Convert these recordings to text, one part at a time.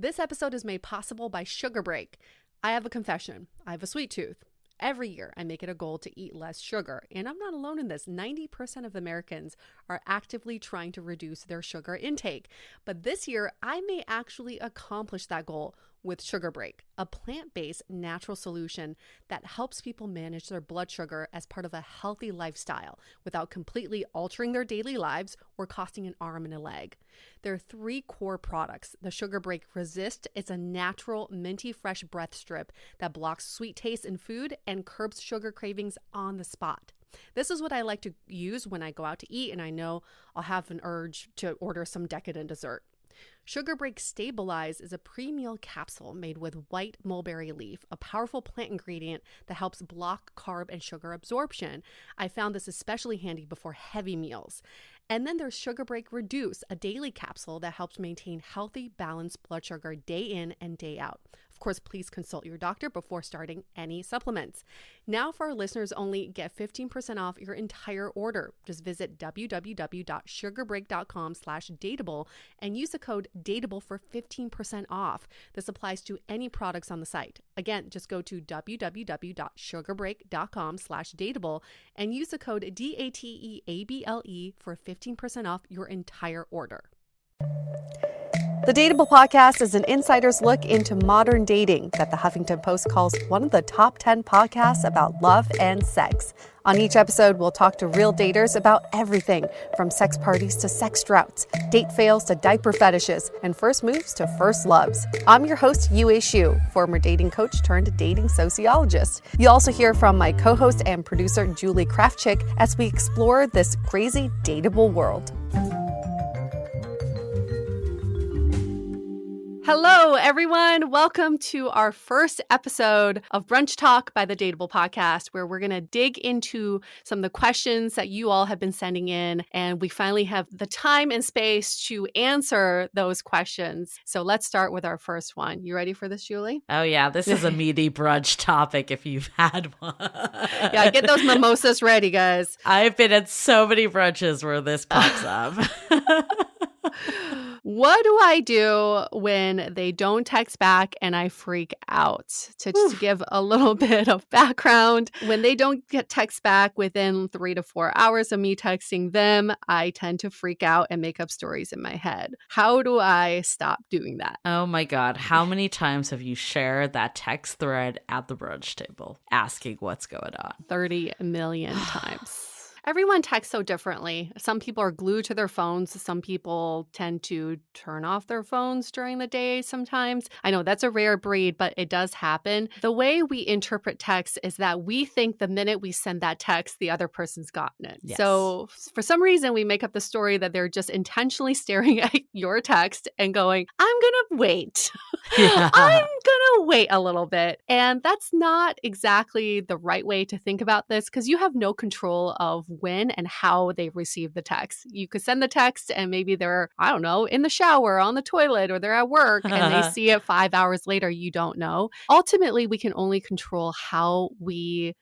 This episode is made possible by Sugar Break. I have a confession. I have a sweet tooth. Every year, I make it a goal to eat less sugar, and I'm not alone in this. 90% of Americans are actively trying to reduce their sugar intake. But this year, I may actually accomplish that goal with Sugar Break, a plant-based natural solution that helps people manage their blood sugar as part of a healthy lifestyle without completely altering their daily lives or costing an arm and a leg. There are 3 core products. The Sugar Break Resist is a natural, minty fresh breath strip that blocks sweet taste in food and curbs sugar cravings on the spot. This is what I like to use when I go out to eat and I know I'll have an urge to order some decadent dessert. Sugar Break Stabilize is a pre-meal capsule made with white mulberry leaf, a powerful plant ingredient that helps block carb and sugar absorption. I found this especially handy before heavy meals. And then there's Sugar Break Reduce, a daily capsule that helps maintain healthy, balanced blood sugar day in and day out. Of course, please consult your doctor before starting any supplements. Now for our listeners only, get 15% off your entire order. Just visit www.sugarbreak.com/dateable and use the code DATEABLE for 15% off. This applies to any products on the site. Again, just go to www.sugarbreak.com/dateable and use the code DATEABLE for 15% off your entire order. The Dateable podcast is an insider's look into modern dating that the Huffington Post calls one of the top 10 podcasts about love and sex. On each episode, we'll talk to real daters about everything from sex parties to sex droughts, date fails to diaper fetishes, and first moves to first loves. I'm your host, Yue Xu, former dating coach turned dating sociologist. You'll also hear from my co-host and producer, Julie Krafchick, as we explore this crazy dateable world. Hello, everyone. Welcome to our first episode of Brunch Talk by the Dateable podcast, where we're going to dig into some of the questions that you all have been sending in, and we finally have the time and space to answer those questions. So let's start with our first one. You ready for this, Julie? Oh, yeah. This is a meaty brunch topic if you've had one. Yeah, get those mimosas ready, guys. I've been at so many brunches where this pops up. What do I do when they don't text back and I freak out? To give a little bit of background, when they don't get text back within 3 to 4 hours of me texting them, I tend to freak out and make up stories in my head. How do I stop doing that? Oh my God. How many times have you shared that text thread at the brunch table asking what's going on? 30 million times. Everyone texts so differently. Some people are glued to their phones. Some people tend to turn off their phones during the day sometimes. I know that's a rare breed, but it does happen. The way we interpret text is that we think the minute we send that text, the other person's gotten it. Yes. So for some reason, we make up the story that they're just intentionally staring at your text and going, I'm going to wait. Yeah. I'm going to wait a little bit. And that's not exactly the right way to think about this because you have no control of when and how they receive the text. You could send the text and maybe they're, I don't know, in the shower, on the toilet, or they're at work and they see it 5 hours later. You don't know. Ultimately, we can only control how we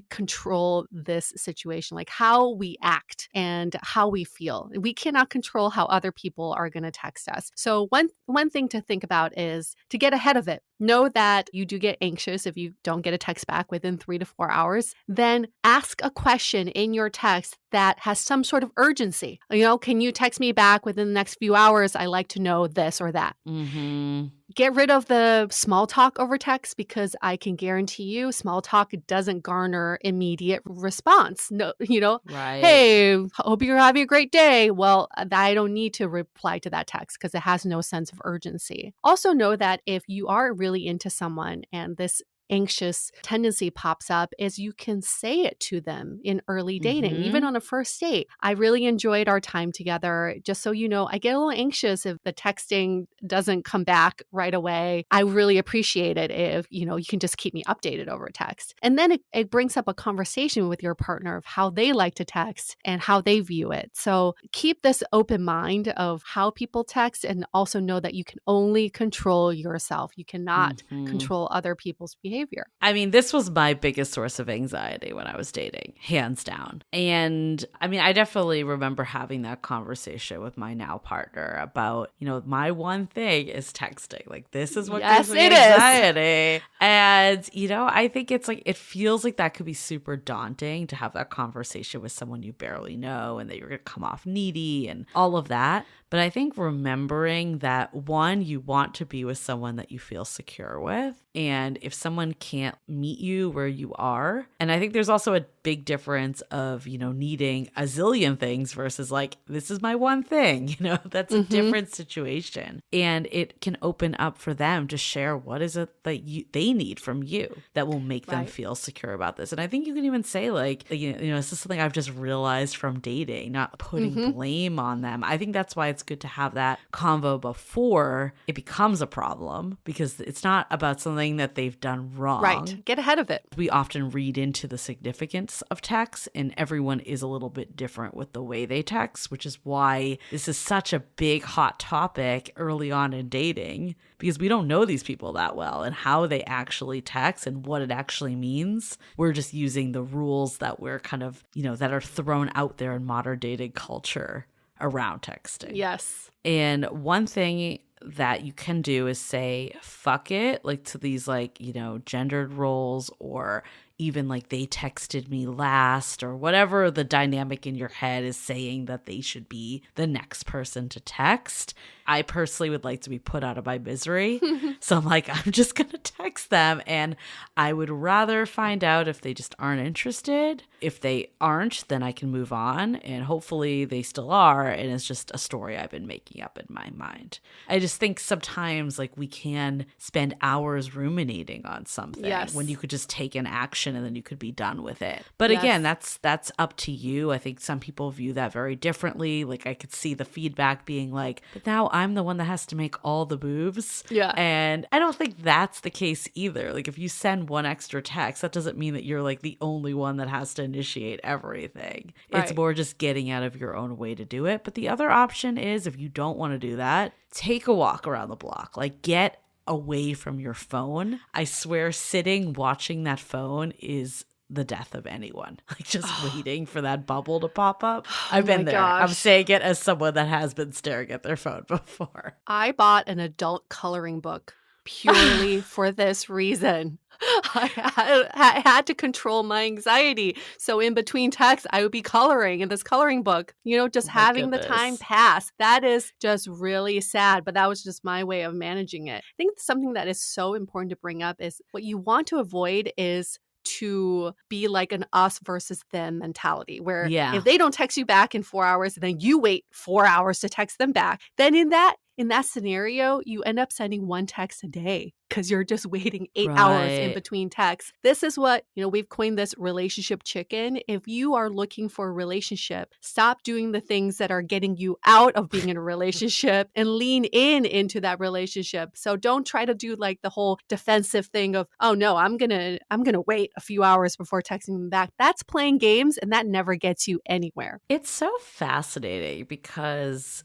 control this situation, like how we act and how we feel. We cannot control how other people are going to text us. So one thing to think about is to get ahead of it. Know that you do get anxious if you don't get a text back within 3 to 4 hours. Then ask a question in your text that has some sort of urgency. You know, can you text me back within the next few hours? I like to know this or that. Mm-hmm. Get rid of the small talk over text because I can guarantee you small talk doesn't garner immediate response. No, you know, Right. Hey, hope you're having a great day. Well, I don't need to reply to that text because it has no sense of urgency. Also know that if you are really into someone and this anxious tendency pops up is you can say it to them in early dating, even on a first date. I really enjoyed our time together. Just so you know, I get a little anxious if the texting doesn't come back right away. I really appreciate it if, you know, you can just keep me updated over text. And then it brings up a conversation with your partner of how they like to text and how they view it. So keep this open mind of how people text and also know that you can only control yourself. You cannot control other people's behavior. behavior. I mean, this was my biggest source of anxiety when I was dating, hands down. And I mean, I definitely remember having that conversation with my now partner about, my one thing is texting. Like, this is what gives me anxiety. And, I think it's like, it feels like that could be super daunting to have that conversation with someone you barely know and that you're going to come off needy and all of that. But I think remembering that, one, you want to be with someone that you feel secure with. And if someone can't meet you where you are, and I think there's also a big difference of, needing a zillion things versus like, this is my one thing, that's a different situation. And it can open up for them to share what is it that they need from you that will make them feel secure about this. And I think you can even say like, this is something I've just realized from dating, not putting blame on them. I think that's why it's good to have that convo before it becomes a problem, because it's not about something that they've done wrong. Right. Get ahead of it. We often read into the significance of text, and everyone is a little bit different with the way they text, which is why this is such a big hot topic early on in dating, because we don't know these people that well and how they actually text and what it actually means. We're just using the rules that we're kind of, that are thrown out there in modern dating culture around texting. Yes. And one thing that you can do is say, fuck it, like to these like, gendered roles, or even like they texted me last, or whatever the dynamic in your head is saying that they should be the next person to text. I personally would like to be put out of my misery. So I'm like, I'm just going to text them. And I would rather find out if they just aren't interested. If they aren't, then I can move on. And hopefully they still are. And it's just a story I've been making up in my mind. I just think sometimes like we can spend hours ruminating on something when you could just take an action and then you could be done with it. But again, that's up to you. I think some people view that very differently. Like I could see the feedback being like, but now I'm the one that has to make all the moves. Yeah. And I don't think that's the case either. Like if you send one extra text, that doesn't mean that you're like the only one that has to initiate everything. Right. It's more just getting out of your own way to do it. But the other option is, if you don't want to do that, take a walk around the block. Like get away from your phone. I swear sitting watching that phone is the death of anyone. Like just waiting for that bubble to pop up. I've been there. Gosh. I'm saying it as someone that has been staring at their phone before. I bought an adult coloring book purely for this reason. I had to control my anxiety. So in between texts, I would be coloring in this coloring book, just having the time pass. That is just really sad. But that was just my way of managing it. I think something that is so important to bring up is what you want to avoid is to be like an us versus them mentality, where if they don't text you back in 4 hours, then you wait 4 hours to text them back. Then in that scenario, you end up sending one text a day because you're just waiting 8 hours in between texts. This is what, we've coined this relationship chicken. If you are looking for a relationship, stop doing the things that are getting you out of being in a relationship and lean into that relationship. So don't try to do like the whole defensive thing of, oh no, I'm going to wait a few hours before texting them back. That's playing games, and that never gets you anywhere. It's so fascinating because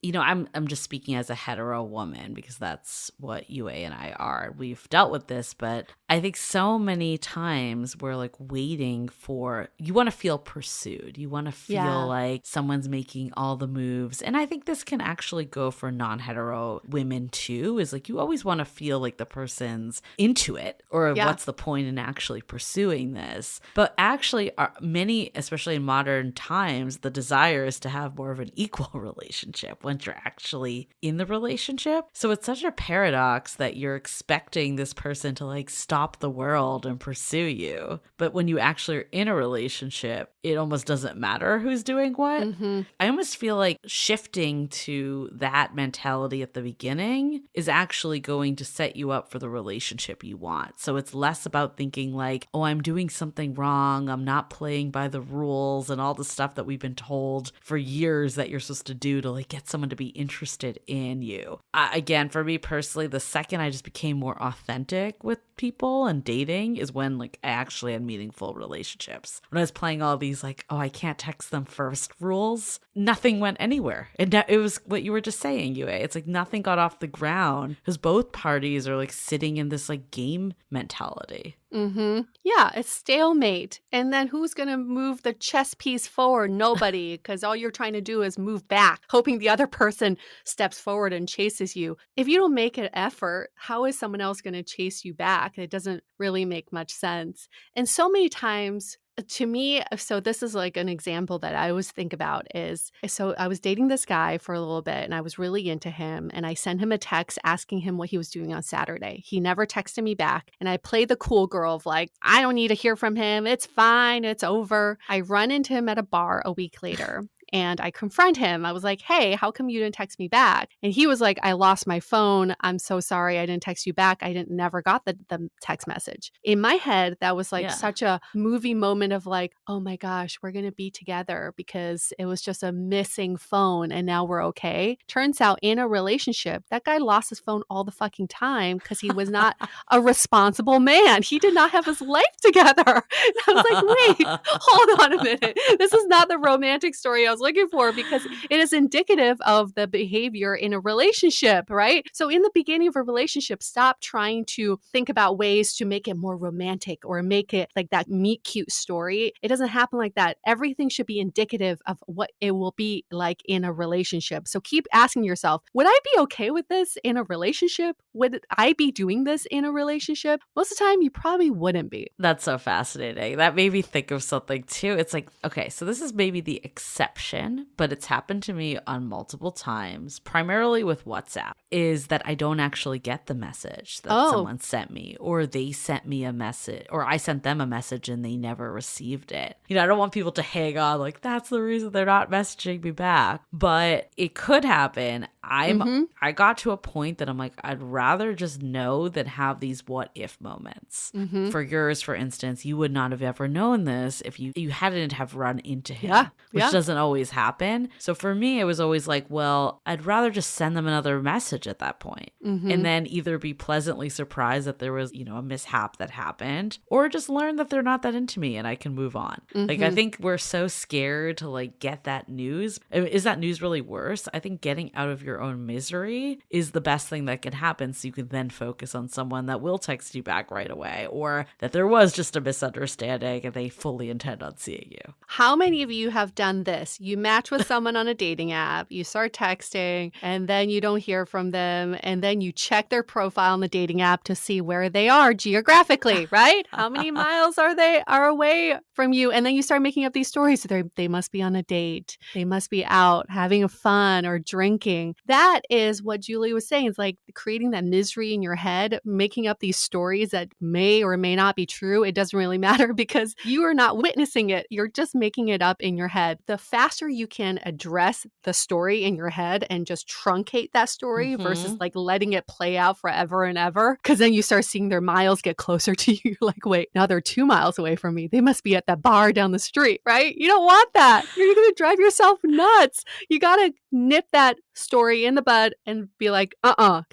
I'm just speaking as a hetero woman because that's what Yue and I are. We've dealt with this, but I think so many times we're like waiting for, you want to feel pursued. You want to feel like someone's making all the moves. And I think this can actually go for non-hetero women too, is like you always want to feel like the person's into it, or what's the point in actually pursuing this? But actually many, especially in modern times, the desire is to have more of an equal relationship once you're actually in the relationship. So it's such a paradox that you're expecting this person to like stop the world and pursue you. But when you actually are in a relationship, it almost doesn't matter who's doing what. Mm-hmm. I almost feel like shifting to that mentality at the beginning is actually going to set you up for the relationship you want. So it's less about thinking like, oh, I'm doing something wrong, I'm not playing by the rules and all the stuff that we've been told for years that you're supposed to do to like get someone someone to be interested in you. Again, for me personally, the second I just became more authentic with people and dating is when like I actually had meaningful relationships. When I was playing all these like, oh, I can't text them first rules, nothing went anywhere. And it was what you were just saying, Yue. It's like nothing got off the ground because both parties are like sitting in this like game mentality. Yeah, it's stalemate. And then who's going to move the chess piece forward? Nobody, because all you're trying to do is move back, hoping the other person steps forward and chases you. If you don't make an effort, how is someone else going to chase you back? It doesn't really make much sense. And so many times, to me, so this is like an example that I always think about is, so I was dating this guy for a little bit and I was really into him and I sent him a text asking him what he was doing on Saturday. He never texted me back and I played the cool girl of like, I don't need to hear from him. It's fine. It's over. I run into him at a bar a week later. And I confront him. I was like, hey, how come you didn't text me back? And he was like, I lost my phone. I'm so sorry. I didn't text you back. I never got the text message. In my head, that was like such a movie moment of like, oh my gosh, we're going to be together because it was just a missing phone and now we're okay. Turns out in a relationship, that guy lost his phone all the fucking time because he was not a responsible man. He did not have his life together. And I was like, wait, hold on a minute. This is not the romantic story I was looking for because it is indicative of the behavior in a relationship, right? So in the beginning of a relationship, stop trying to think about ways to make it more romantic or make it like that meet cute story. It doesn't happen like that. Everything should be indicative of what it will be like in a relationship. So keep asking yourself, would I be okay with this in a relationship? Would I be doing this in a relationship? Most of the time, you probably wouldn't be. That's so fascinating. That made me think of something too. It's like, okay, so this is maybe the exception, but it's happened to me on multiple times, primarily with WhatsApp, is that I don't actually get the message that someone sent me, or they sent me a message, or I sent them a message and they never received it. You know, I don't want people to hang on like that's the reason they're not messaging me back, but it could happen. I got to a point that I'm like, I'd rather just know than have these what if moments. For yours, for instance, you would not have ever known this if you hadn't have run into him, which doesn't always happen. So for me, it was always like, well, I'd rather just send them another message at that point. And then either be pleasantly surprised that there was, you know, a mishap that happened, or just learn that they're not that into me and I can move on. Like, I think we're so scared to like get that news. Is that news really worse? I think getting out of your own misery is the best thing that can happen, so you can then focus on someone that will text you back right away, or that there was just a misunderstanding and they fully intend on seeing you. How many of you have done this? You match with someone on a dating app, you start texting, and then you don't hear from them, and then you check their profile on the dating app to see where they are geographically, right? How many miles are away from you? And then you start making up these stories. They must be on a date. They must be out having fun or drinking. That is what Julie was saying. It's like creating that misery in your head, making up these stories that may or may not be true. It doesn't really matter because you are not witnessing it. You're just making it up in your head. The faster you can address the story in your head and just truncate that story versus like letting it play out forever and ever, because then you start seeing their miles get closer to you. Like, wait, now they're 2 miles away from me. They must be at that bar down the street, right? You don't want that. You're going to drive yourself nuts. You got to nip that story in the bud and be like,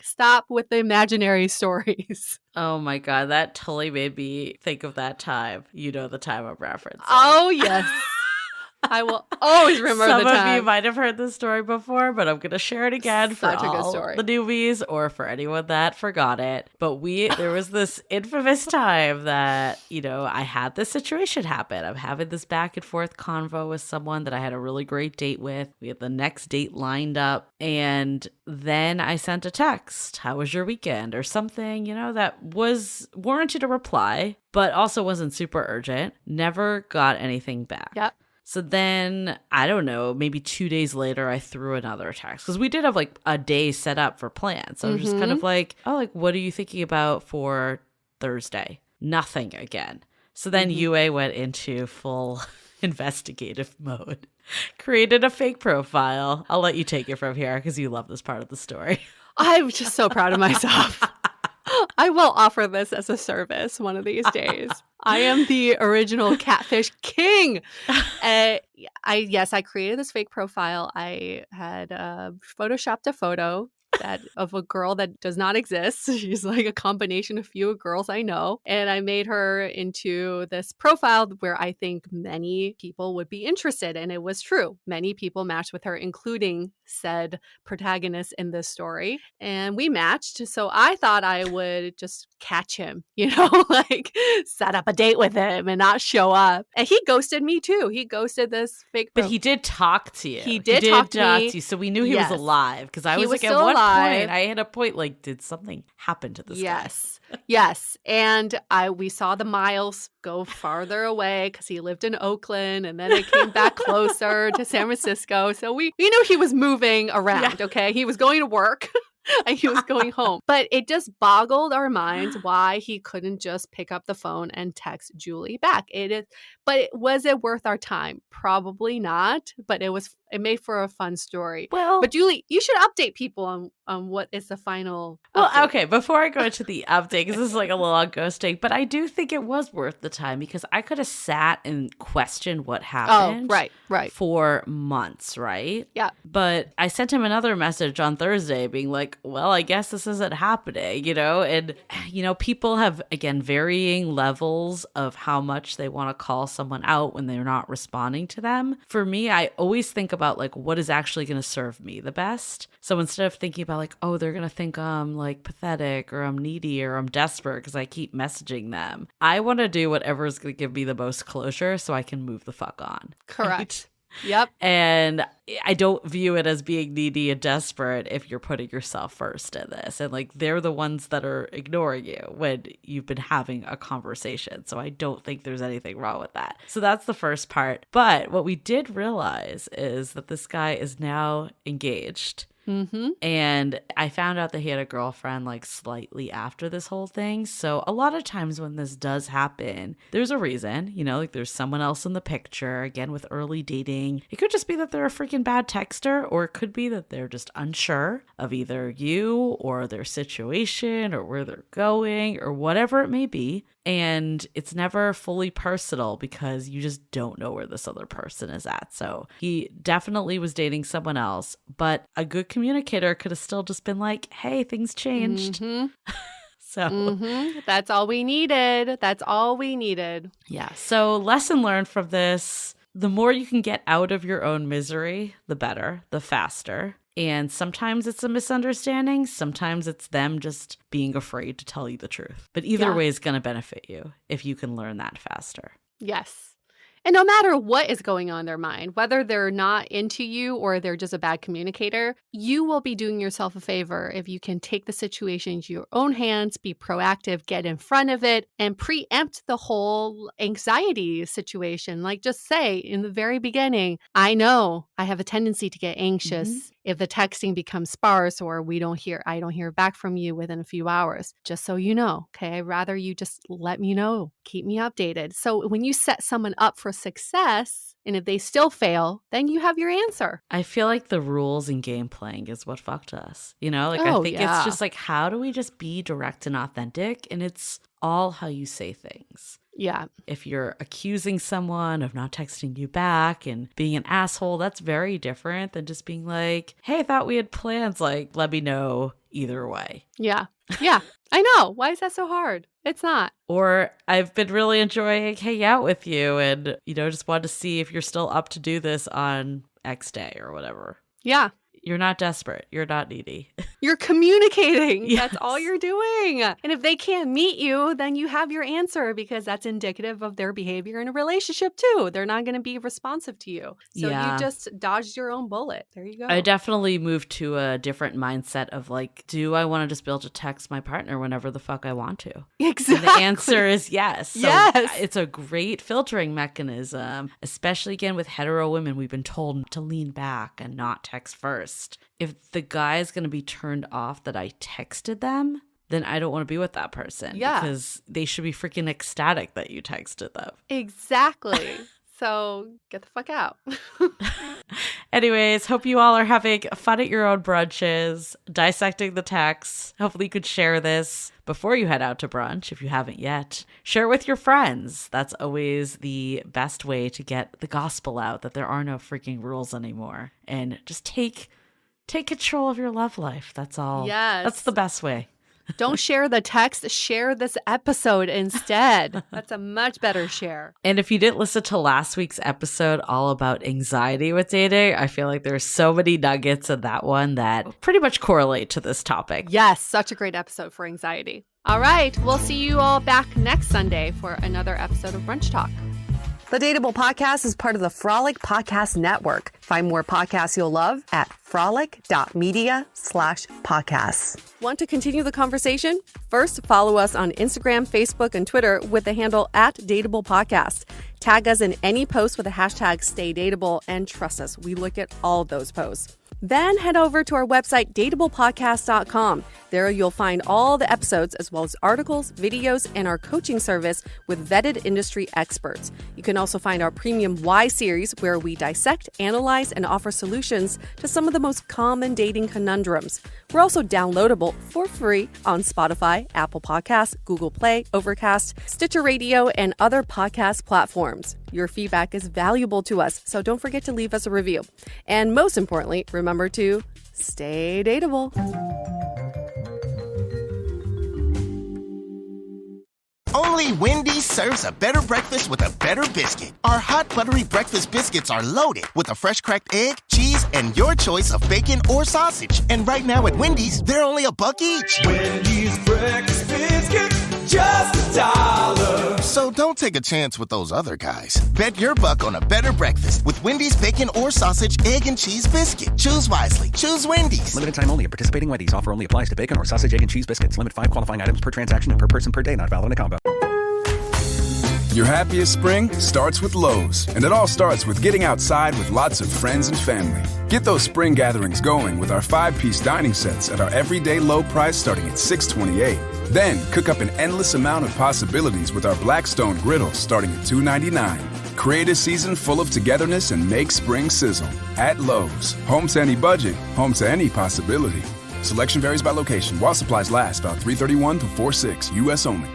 stop with the imaginary stories. Oh my God, that totally made me think of that time. You know the time I'm referencing. Oh, yes. I will always remember the time. Some of you might have heard this story before, but I'm going to share it again for all the newbies or for anyone that forgot it. But there was this infamous time that, you know, I had this situation happen. I'm having this back and forth convo with someone that I had a really great date with. We had the next date lined up. And then I sent a text, how was your weekend? Or something, you know, that was warranted a reply, but also wasn't super urgent. Never got anything back. Yep. So then, I don't know, maybe 2 days later, I threw another text. Because we did have like a day set up for plans. So I was just kind of like, oh, like, what are you thinking about for Thursday? Nothing again. So then Yue went into full investigative mode, created a fake profile. I'll let you take it from here because you love this part of the story. I'm just so proud of myself. I will offer this as a service one of these days. I am the original catfish king. I created this fake profile. I had photoshopped a photo of a girl that does not exist. She's like a combination of few girls I know. And I made her into this profile where I think many people would be interested. And it was true. Many people matched with her, including said protagonist in this story. And we matched. So I thought I would just catch him, like set up a date with him and not show up. And he ghosted me too. He ghosted this fake But he did talk to you. He did talk to me. So we knew he was alive. Because I was like, at what point? I hit a point like, did something happen to this guy? Yes. And we saw the miles go farther away because he lived in Oakland, and then it came back closer to San Francisco. So we knew he was moving around, okay? He was going to work. And he was going home. But it just boggled our minds why he couldn't just pick up the phone and text Julie back. But was it worth our time? Probably not. But it made for a fun story. Well, but Julie, you should update people on what is the final update. Okay, before I go into the update, because this is like a little ghosting, but I do think it was worth the time because I could have sat and questioned what happened right. for months, right? Yeah. But I sent him another message on Thursday being like, well, I guess this isn't happening, and, people have, again, varying levels of how much they want to call someone out when they're not responding to them. For me, I always think about like what is actually going to serve me the best. So instead of thinking about like, oh, they're going to think I'm like pathetic or I'm needy or I'm desperate because I keep messaging them, I want to do whatever is going to give me the most closure so I can move the fuck on. Correct. Right? Yep. And I don't view it as being needy and desperate if you're putting yourself first in this. And like they're the ones that are ignoring you when you've been having a conversation. So I don't think there's anything wrong with that. So that's the first part. But what we did realize is that this guy is now engaged. Mm-hmm. And I found out that he had a girlfriend like slightly after this whole thing. So a lot of times when this does happen, there's a reason, like there's someone else in the picture. Again, with early dating, it could just be that they're a freaking bad texter, or it could be that they're just unsure of either you or their situation or where they're going or whatever it may be. And it's never fully personal because you just don't know where this other person is at. So he definitely was dating someone else, but a good communicator could have still just been like, hey, things changed. Mm-hmm. So that's all we needed. Yeah. So lesson learned from this, the more you can get out of your own misery, the better, the faster. And sometimes it's a misunderstanding. Sometimes it's them just being afraid to tell you the truth. But either way is going to benefit you if you can learn that faster. Yes. And no matter what is going on in their mind, whether they're not into you or they're just a bad communicator, you will be doing yourself a favor if you can take the situation into your own hands, be proactive, get in front of it, and preempt the whole anxiety situation. Like just say in the very beginning, I know I have a tendency to get anxious if the texting becomes sparse or I don't hear back from you within a few hours. Just so you know, okay? I'd rather you just let me know, keep me updated. So when you set someone up for success, and if they still fail, then you have your answer. I feel like the rules in game playing is what fucked us. I think it's just like, how do we just be direct and authentic? And it's all how you say things. Yeah. If you're accusing someone of not texting you back and being an asshole, that's very different than just being like, hey, I thought we had plans. Like, let me know either way. Yeah. Yeah. I know. Why is that so hard? It's not. Or I've been really enjoying hanging out with you and, just wanted to see if you're still up to do this on X day or whatever. Yeah. You're not desperate. You're not needy. You're communicating. Yes. That's all you're doing. And if they can't meet you, then you have your answer because that's indicative of their behavior in a relationship too. They're not going to be responsive to you. So you just dodged your own bullet. There you go. I definitely moved to a different mindset of like, do I want to just be able to text my partner whenever the fuck I want to? Exactly. And the answer is yes. So yes. It's a great filtering mechanism, especially again with hetero women. We've been told to lean back and not text first. If the guy is going to be turned off that I texted them, then I don't want to be with that person. Yeah. Because they should be freaking ecstatic that you texted them. Exactly. So get the fuck out. Anyways, hope you all are having fun at your own brunches, dissecting the texts. Hopefully you could share this before you head out to brunch if you haven't yet. Share it with your friends. That's always the best way to get the gospel out, that there are no freaking rules anymore. And just take control of your love life. That's all. Yes. That's the best way. Don't share the text, share this episode instead. That's a much better share. And if you didn't listen to last week's episode all about anxiety with dating, I feel like there's so many nuggets in that one that pretty much correlate to this topic. Yes, such a great episode for anxiety. All right, we'll see you all back next Sunday for another episode of Brunch Talk. The Dateable podcast is part of the Frolic Podcast Network. Find more podcasts you'll love at frolic.media/podcasts. Want to continue the conversation? First, follow us on Instagram, Facebook, and Twitter with the handle @Dateable Podcast. Tag us in any post with the hashtag StayDateable, and trust us, we look at all of those posts. Then head over to our website, dateablepodcast.com. There you'll find all the episodes as well as articles, videos, and our coaching service with vetted industry experts. You can also find our premium Why series where we dissect, analyze, and offer solutions to some of the most common dating conundrums. We're also downloadable for free on Spotify, Apple Podcasts, Google Play, Overcast, Stitcher Radio, and other podcast platforms. Your feedback is valuable to us, so don't forget to leave us a review. And most importantly, remember to stay dateable. Only Wendy's serves a better breakfast with a better biscuit. Our hot buttery breakfast biscuits are loaded with a fresh cracked egg, cheese, and your choice of bacon or sausage. And right now at Wendy's, they're only $1 each. Wendy's breakfast biscuits, just $1. So don't take a chance with those other guys. Bet your buck on a better breakfast with Wendy's bacon or sausage, egg, and cheese biscuit. Choose wisely. Choose Wendy's. Limited time only at participating Wendy's. Offer only applies to bacon or sausage, egg, and cheese biscuits. Limit 5 qualifying items per transaction and per person per day. Not valid in a combo. Your happiest spring starts with Lowe's, and it all starts with getting outside with lots of friends and family. Get those spring gatherings going with our 5-piece dining sets at our everyday low price starting at $6.28. Then cook up an endless amount of possibilities with our Blackstone griddles starting at $2.99. Create a season full of togetherness and make spring sizzle. At Lowe's, home to any budget, home to any possibility. Selection varies by location. While supplies last, about 3/31 to 4/6, U.S. only.